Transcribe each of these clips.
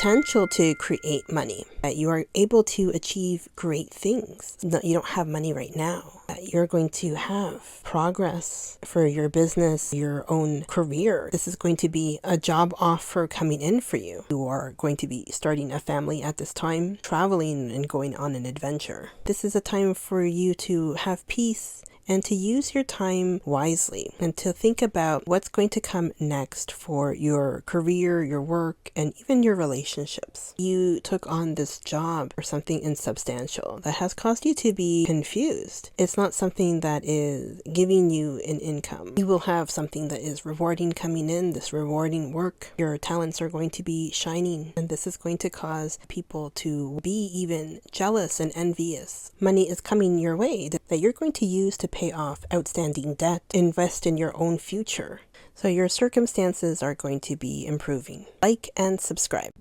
potential to create money, that you are able to achieve great things, that you don't have money right now, that you're going to have progress for your business, your own career. This is going to be a job offer coming in for you. You are going to be starting a family at this time, traveling and going on an adventure. This is a time for you to have peace and to use your time wisely and to think about what's going to come next for your career, your work, and even your relationships. You took on this job or something insubstantial that has caused you to be confused. It's not something that is giving you an income. You will have something that is rewarding coming in, this rewarding work. Your talents are going to be shining, and this is going to cause people to be even jealous and envious. Money is coming your way that you're going to use to pay off outstanding debt, invest in your own future. So your circumstances are going to be improving. Like and subscribe.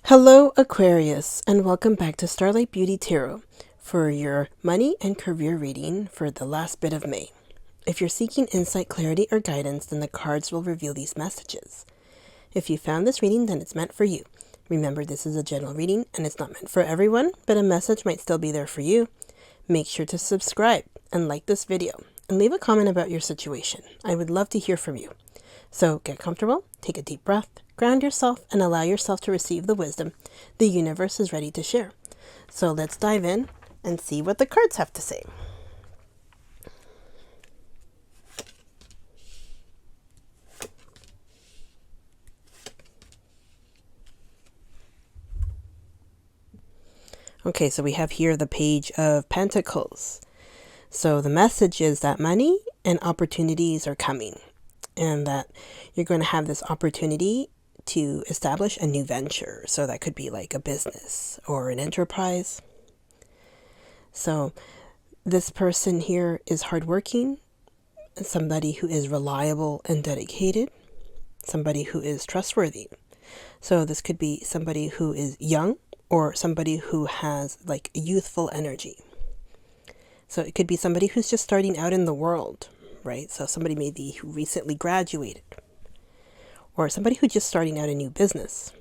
Hello Aquarius, and welcome back to Starlight Beauty Tarot for your money and career reading for the last bit of May. If you're seeking insight, clarity, or guidance, then the cards will reveal these messages. If you found this reading, then it's meant for you. Remember, this is a general reading and it's not meant for everyone, but a message might still be there for you. Make sure to subscribe and like this video and leave a comment about your situation. I would love to hear from you. So get comfortable, take a deep breath, ground yourself, and allow yourself to receive the wisdom the universe is ready to share. So let's dive in and see what the cards have to say. Okay, so we have here the Page of Pentacles. So the message is that money and opportunities are coming, and that you're going to have this opportunity to establish a new venture. So that could be like a business or an enterprise. So this person here is hardworking, somebody who is reliable and dedicated, somebody who is trustworthy. So this could be somebody who is young, or somebody who has like youthful energy. So it could be somebody who's just starting out in the world, right? So somebody maybe who recently graduated, or somebody who's just starting out a new business.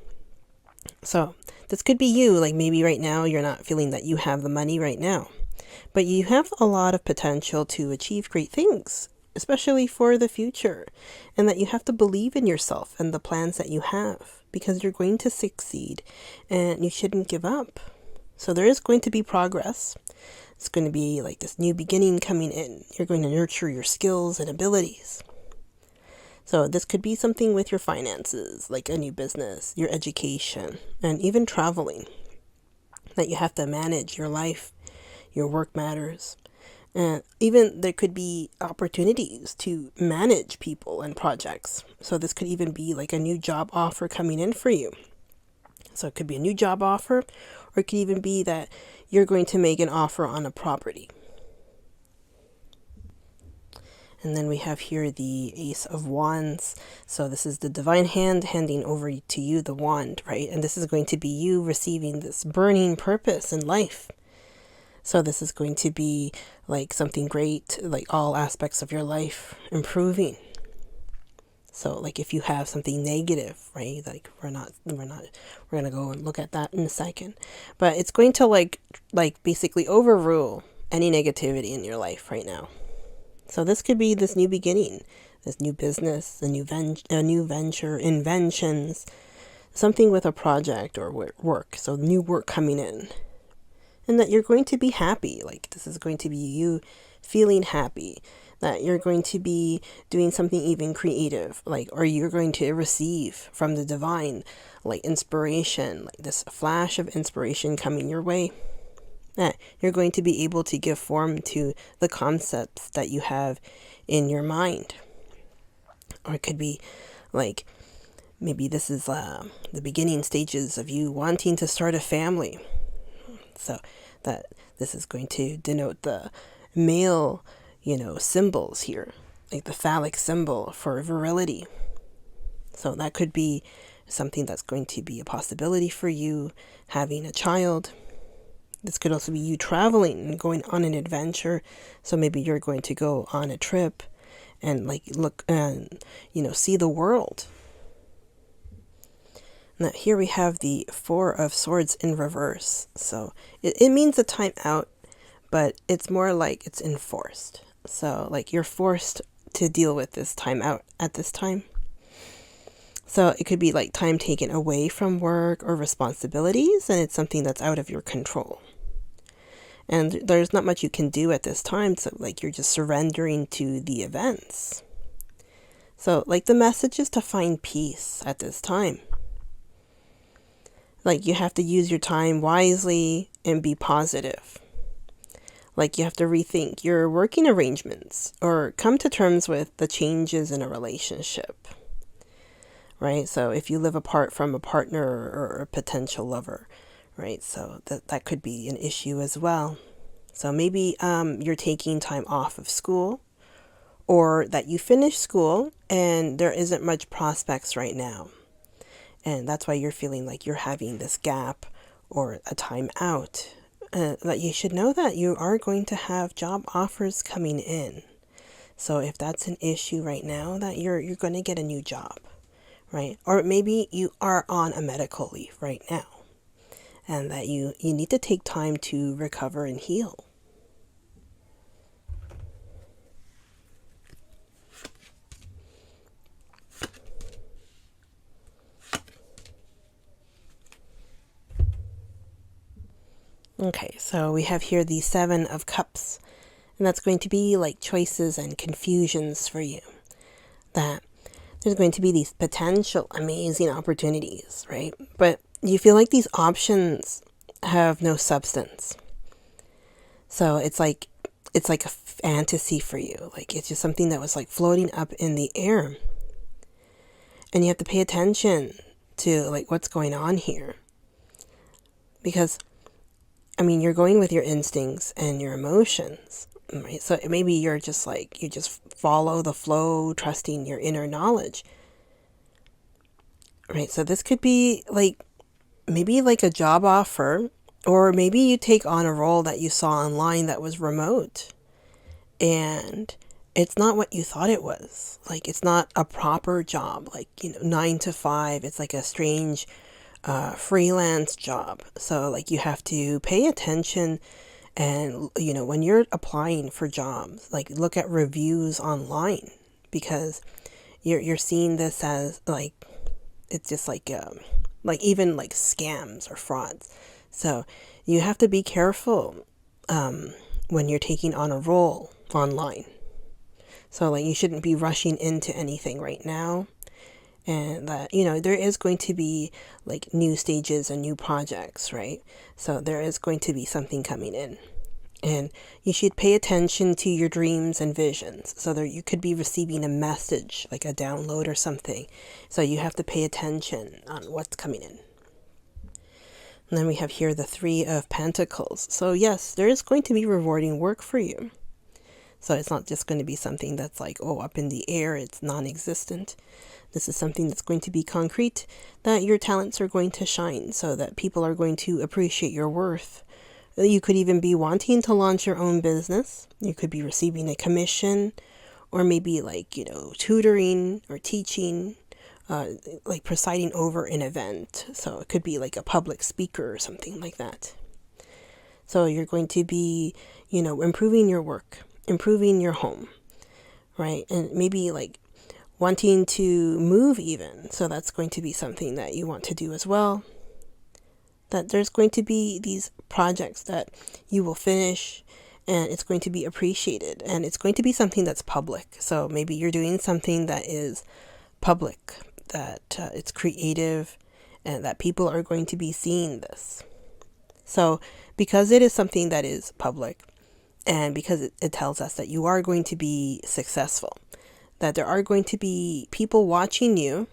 So this could be you, like maybe right now you're not feeling that you have the money right now, but you have a lot of potential to achieve great things, especially for the future, and that you have to believe in yourself and the plans that you have, because you're going to succeed and you shouldn't give up. So there is going to be progress. It's going to be like this new beginning coming in. You're going to nurture your skills and abilities. So this could be something with your finances, like a new business, your education, and even traveling, that you have to manage your life, your work matters. And even there could be opportunities to manage people and projects. So this could even be like a new job offer coming in for you. So it could be a new job offer, or it could even be that you're going to make an offer on a property. And then we have here the Ace of Wands. So this is the divine hand handing over to you the wand, right? And this is going to be you receiving this burning purpose in life. So this is going to be like something great, like all aspects of your life improving. So like if you have something negative, right? Like we're going to go and look at that in a second. But it's going to like basically overrule any negativity in your life right now. So this could be this new beginning, this new business, a new venture, inventions, something with a project or work. So new work coming in. And that you're going to be happy. Like this is going to be you feeling happy. That you're going to be doing something even creative. Like, or you're going to receive from the divine, like inspiration, like this flash of inspiration coming your way. That you're going to be able to give form to the concepts that you have in your mind. Or it could be like, maybe this is the beginning stages of you wanting to start a family. So that this is going to denote the male, symbols here, like the phallic symbol for virility. So that could be something that's going to be a possibility for you, having a child. This could also be you traveling and going on an adventure. So maybe you're going to go on a trip and like look and, see the world. Now here we have the Four of Swords in reverse. So it means a time out, but it's more like it's enforced. So like you're forced to deal with this time out at this time. So it could be like time taken away from work or responsibilities, and it's something that's out of your control. And there's not much you can do at this time, so like you're just surrendering to the events. So like the message is to find peace at this time. Like you have to use your time wisely and be positive. Like you have to rethink your working arrangements or come to terms with the changes in a relationship. Right? So if you live apart from a partner or a potential lover, right? So that could be an issue as well. So maybe you're taking time off of school, or that you finish school and there isn't much prospects right now. And that's why you're feeling like you're having this gap or a time out. That you should know that you are going to have job offers coming in. So if that's an issue right now, that you're going to get a new job. Right? Or maybe you are on a medical leave right now, and that you need to take time to recover and heal. Okay, so we have here the Seven of Cups, and that's going to be like choices and confusions for you. That there's going to be these potential amazing opportunities, right? But you feel like these options have no substance. So it's like a fantasy for you. Like it's just something that was like floating up in the air. And you have to pay attention to like what's going on here. Because I mean, you're going with your instincts and your emotions. Right? So maybe you're just like, you just follow the flow, trusting your inner knowledge. Right? So this could be like, maybe like a job offer, or maybe you take on a role that you saw online that was remote. And it's not what you thought it was. Like, it's not a proper job, like, 9 to 5. It's like a strange freelance job. So like you have to pay attention. And, when you're applying for jobs, like look at reviews online, because you're seeing this as like, it's just like even like scams or frauds. So you have to be careful when you're taking on a role online. So like you shouldn't be rushing into anything right now. And that, there is going to be like new stages and new projects, right? So there is going to be something coming in. And you should pay attention to your dreams and visions. So there you could be receiving a message, like a download or something. So you have to pay attention on what's coming in. And then we have here the Three of Pentacles. So yes, there is going to be rewarding work for you. So it's not just going to be something that's like, up in the air, it's non-existent. This is something that's going to be concrete, that your talents are going to shine, so that people are going to appreciate your worth. You could even be wanting to launch your own business. You could be receiving a commission, or maybe like, tutoring or teaching, like presiding over an event. So it could be like a public speaker or something like that. So you're going to be, improving your work, improving your home, right? And maybe like wanting to move even. So that's going to be something that you want to do as well. That there's going to be these projects that you will finish, and it's going to be appreciated, and it's going to be something that's public. So maybe you're doing something that is public, that it's creative, and that people are going to be seeing this. So because it is something that is public, and because it tells us that you are going to be successful, that there are going to be people watching you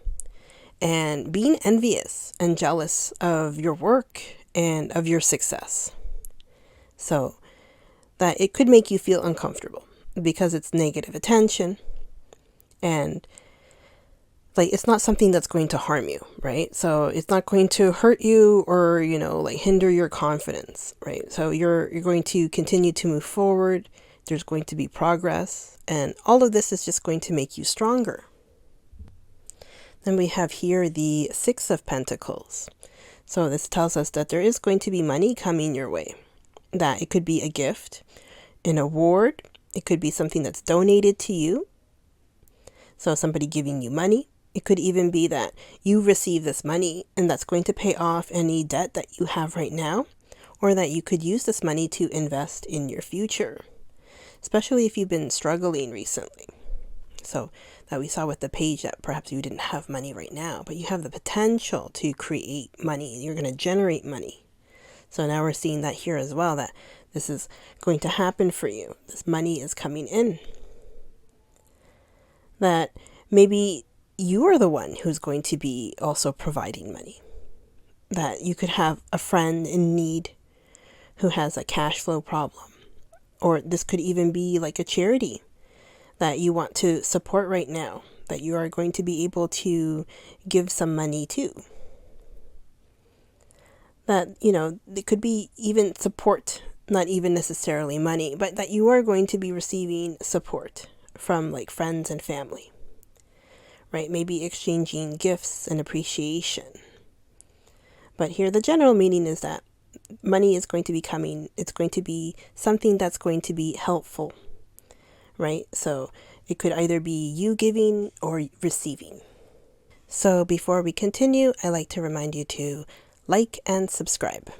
and being envious and jealous of your work and of your success. So that it could make you feel uncomfortable because it's negative attention, and like it's not something that's going to harm you, right? So it's not going to hurt you or, like hinder your confidence, right? So you're going to continue to move forward. There's going to be progress, and all of this is just going to make you stronger. And we have here the Six of Pentacles. So this tells us that there is going to be money coming your way. That it could be a gift, an award. It could be something that's donated to you. So somebody giving you money. It could even be that you receive this money and that's going to pay off any debt that you have right now, or that you could use this money to invest in your future, especially if you've been struggling recently. So that we saw with the page that perhaps you didn't have money right now, but you have the potential to create money. You're going to generate money. So now we're seeing that here as well, that this is going to happen for you. This money is coming in. That maybe you are the one who's going to be also providing money. That you could have a friend in need who has a cash flow problem. Or this could even be like a charity that you want to support right now, that you are going to be able to give some money to. That, it could be even support, not even necessarily money, but that you are going to be receiving support from like friends and family, right? Maybe exchanging gifts and appreciation. But here the general meaning is that money is going to be coming. It's going to be something that's going to be helpful, right? So it could either be you giving or receiving. So before we continue, I like to remind you to like and subscribe.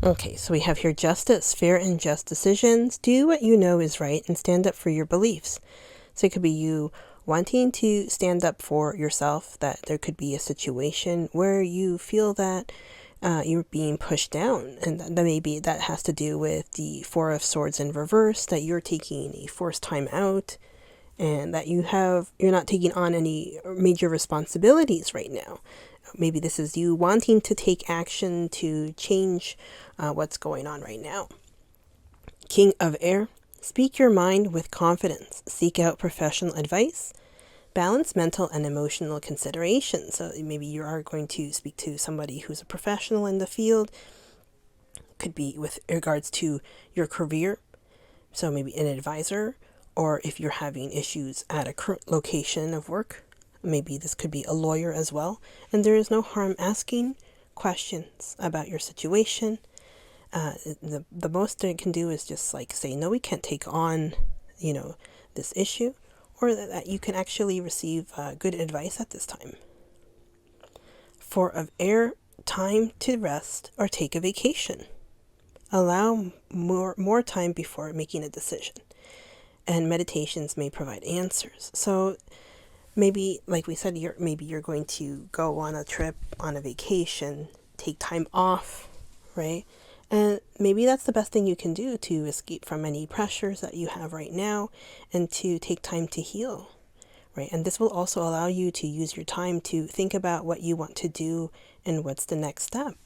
Okay, so we have here justice, fair and just decisions. Do what you know is right and stand up for your beliefs. So it could be you wanting to stand up for yourself, that there could be a situation where you feel that you're being pushed down. And that maybe that has to do with the Four of Swords in reverse, that you're taking a forced time out and that you're not taking on any major responsibilities right now. Maybe this is you wanting to take action to change what's going on right now. King of Air, speak your mind with confidence. Seek out professional advice. Balance mental and emotional considerations. So maybe you are going to speak to somebody who's a professional in the field. Could be with regards to your career. So maybe an advisor, or if you're having issues at a current location of work. Maybe this could be a lawyer as well. And there is no harm asking questions about your situation. The most they can do is just like say, no, we can't take on, this issue. Or that you can actually receive good advice at this time. Four of Air, time to rest or take a vacation. Allow more time before making a decision. And meditations may provide answers. So maybe, like we said, you're going to go on a trip, on a vacation, take time off, right? And maybe that's the best thing you can do to escape from any pressures that you have right now and to take time to heal, right? And this will also allow you to use your time to think about what you want to do and what's the next step.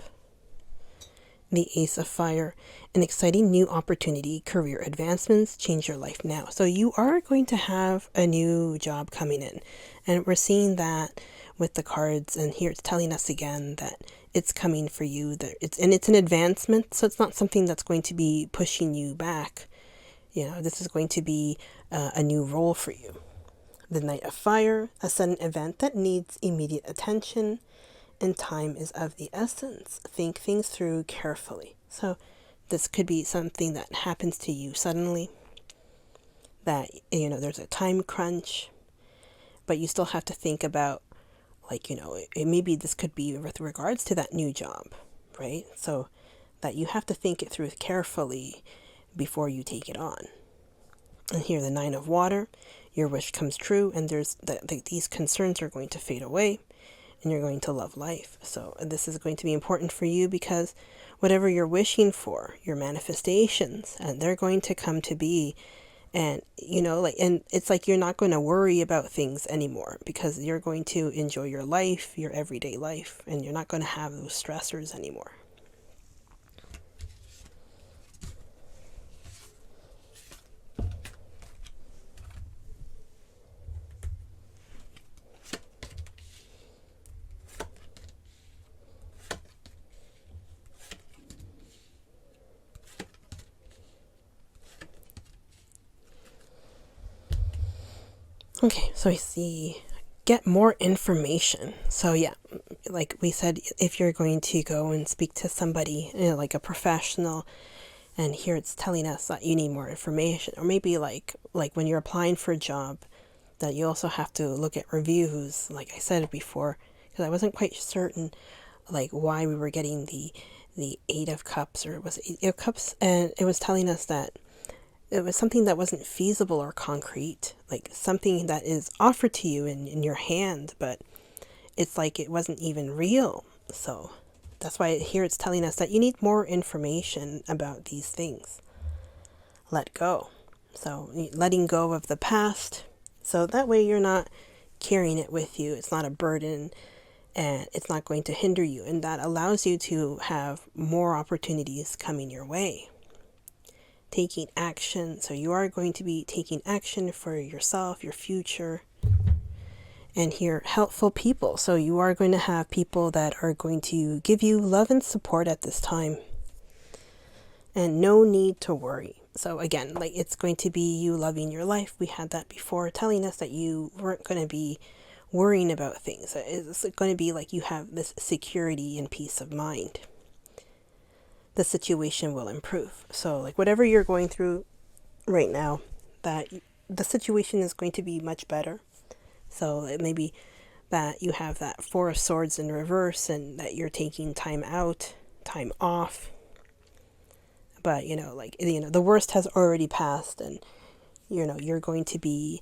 The Ace of Fire, an exciting new opportunity, career advancements, change your life now. So you are going to have a new job coming in. And we're seeing that with the cards. And here it's telling us again that it's coming for you. It's an advancement. So it's not something that's going to be pushing you back. This is going to be a new role for you. The Knight of Fire, a sudden event that needs immediate attention. And time is of the essence. Think things through carefully. So this could be something that happens to you suddenly, that, there's a time crunch, but you still have to think about, maybe this could be with regards to that new job, right? So that you have to think it through carefully before you take it on. And here, the Nine of Water, your wish comes true, and these concerns are going to fade away. And you're going to love life. So this is going to be important for you because whatever you're wishing for, your manifestations, and they're going to come to be. And, and it's like you're not going to worry about things anymore because you're going to enjoy your life, your everyday life, and you're not going to have those stressors anymore. Okay, so I see get more information. So yeah, like we said, if you're going to go and speak to somebody, like a professional, and here it's telling us that you need more information, or maybe like when you're applying for a job, that you also have to look at reviews, like I said before, because I wasn't quite certain like why we were getting the Eight of Cups, or it was Eight of Cups, and it was telling us that it was something that wasn't feasible or concrete, like something that is offered to you in your hand, but it's like it wasn't even real. So that's why here it's telling us that you need more information about these things. Let go. So letting go of the past, so that way you're not carrying it with you. It's not a burden, and it's not going to hinder you, and that allows you to have more opportunities coming your way. Taking action, so you are going to be taking action for yourself, your future. And here, helpful people, so you are going to have people that are going to give you love and support at this time, and no need to worry. So again, like it's going to be you loving your life. We had that before, telling us that you weren't going to be worrying about things. It's going to be like you have this security and peace of mind. The situation will improve. So like whatever you're going through right now, that the situation is going to be much better. So it may be that you have that Four of Swords in reverse, and that you're taking time out, time off. But the worst has already passed, and you're going to be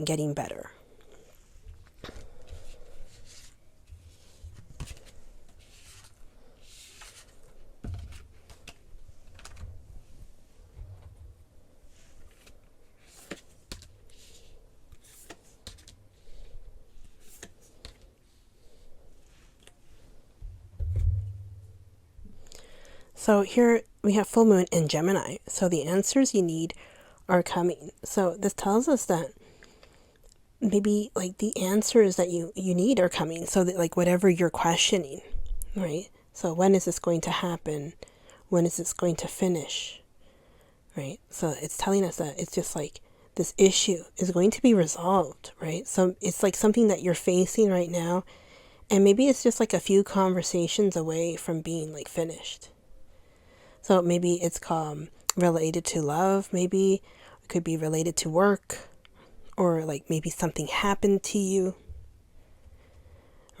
getting better. So here we have full moon in Gemini. So the answers you need are coming. So this tells us that maybe like the answers that you need are coming. So that like whatever you're questioning, right? So when is this going to happen? When is this going to finish? Right? So it's telling us that it's just like this issue is going to be resolved, right? So it's like something that you're facing right now, and maybe it's just like a few conversations away from being like finished. So maybe it's related to love, maybe it could be related to work, or like maybe something happened to you,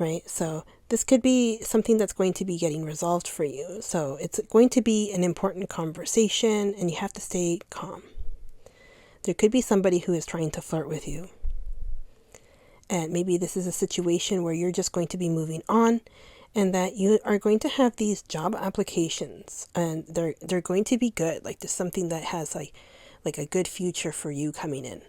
right? So this could be something that's going to be getting resolved for you. So it's going to be an important conversation, and you have to stay calm. There could be somebody who is trying to flirt with you. And maybe this is a situation where you're just going to be moving on, and that you are going to have these job applications, and they're going to be good. Like there's something that has like a good future for you coming in.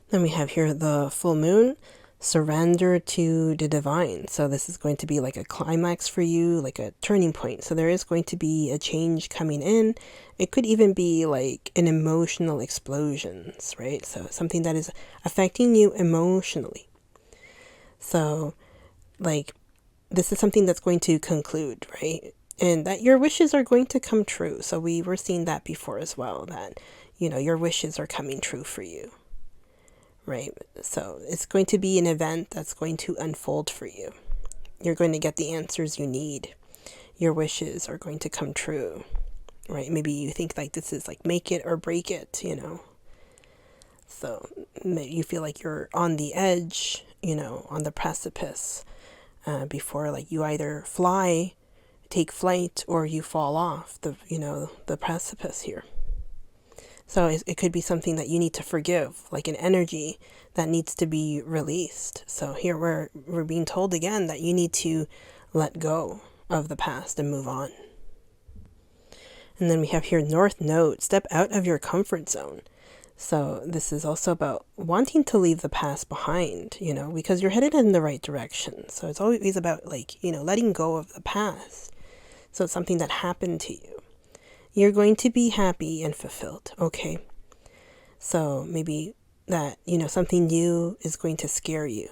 Then we have here the full moon, surrender to the divine. So this is going to be like a climax for you, like a turning point. So there is going to be a change coming in. It could even be like an emotional explosions, right? So something that is affecting you emotionally. So like this is something that's going to conclude, right? And that your wishes are going to come true. So we were seeing that before as well, that, your wishes are coming true for you, right? So it's going to be an event that's going to unfold for you. You're going to get the answers you need. Your wishes are going to come true, right? Maybe you think like this is like make it or break it, So you feel like you're on the edge, on the precipice. Before like you either take flight, or you fall off the precipice here. So it could be something that you need to forgive, like an energy that needs to be released. So here we're being told again that you need to let go of the past and move on. And then we have here North Node, step out of your comfort zone. So this is also about wanting to leave the past behind, because you're headed in the right direction. So it's always about like, letting go of the past. So it's something that happened to you. You're going to be happy and fulfilled, okay? So maybe that, something new is going to scare you.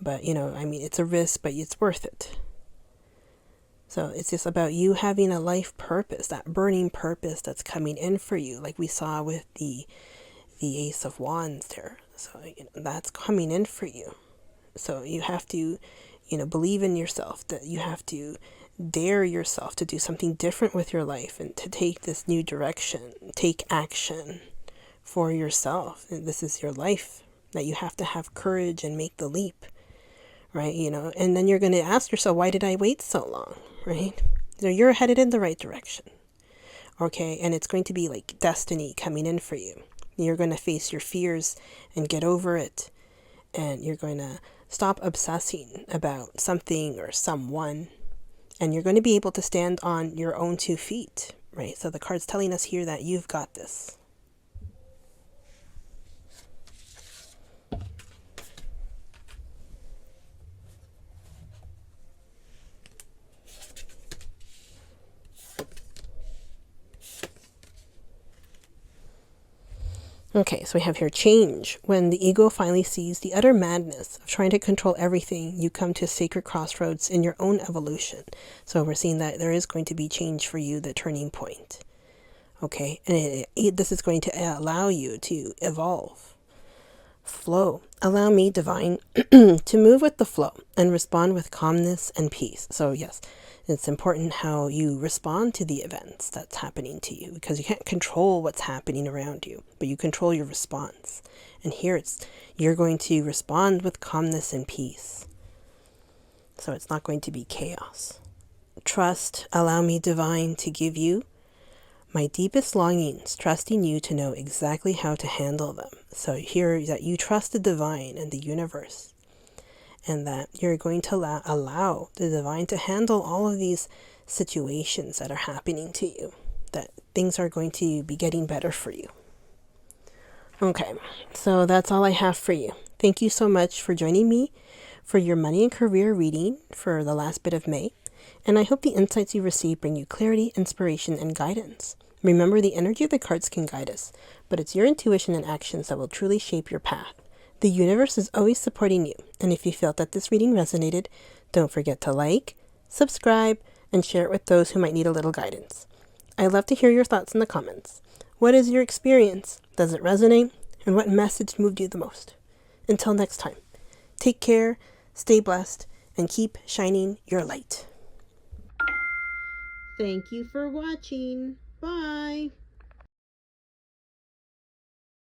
But, it's a risk, but it's worth it. So it's just about you having a life purpose, that burning purpose that's coming in for you, like we saw with the the Ace of Wands there. So, that's coming in for you. So you have to, believe in yourself, that you have to dare yourself to do something different with your life and to take this new direction, take action for yourself. And this is your life, that you have to have courage and make the leap, right? And then you're going to ask yourself, why did I wait so long, right? So you're headed in the right direction. Okay, and it's going to be like destiny coming in for you. You're going to face your fears and get over it. And you're going to stop obsessing about something or someone. And you're going to be able to stand on your own 2 feet, right? So the card's telling us here that you've got this. Okay, so we have here change. When the ego finally sees the utter madness of trying to control everything, you come to a sacred crossroads in your own evolution. So we're seeing that there is going to be change for you, the turning point. Okay, and this is going to allow you to evolve. Flow. Allow me, divine, to move with the flow and respond with calmness and peace. So yes, it's important how you respond to the events that's happening to you, because you can't control what's happening around you, but you control your response. And here you're going to respond with calmness and peace. So it's not going to be chaos. Trust. Allow me, divine, to give you my deepest longings, trusting you to know exactly how to handle them. So here that you trust the divine and the universe, and that you're going to allow the divine to handle all of these situations that are happening to you, that things are going to be getting better for you. Okay, so that's all I have for you. Thank you so much for joining me for your money and career reading for the last bit of May. And I hope the insights you receive bring you clarity, inspiration, and guidance. Remember, the energy of the cards can guide us, but it's your intuition and actions that will truly shape your path. The universe is always supporting you, and if you felt that this reading resonated, don't forget to like, subscribe, and share it with those who might need a little guidance. I'd love to hear your thoughts in the comments. What is your experience? Does it resonate? And what message moved you the most? Until next time, take care, stay blessed, and keep shining your light. Thank you for watching. Bye.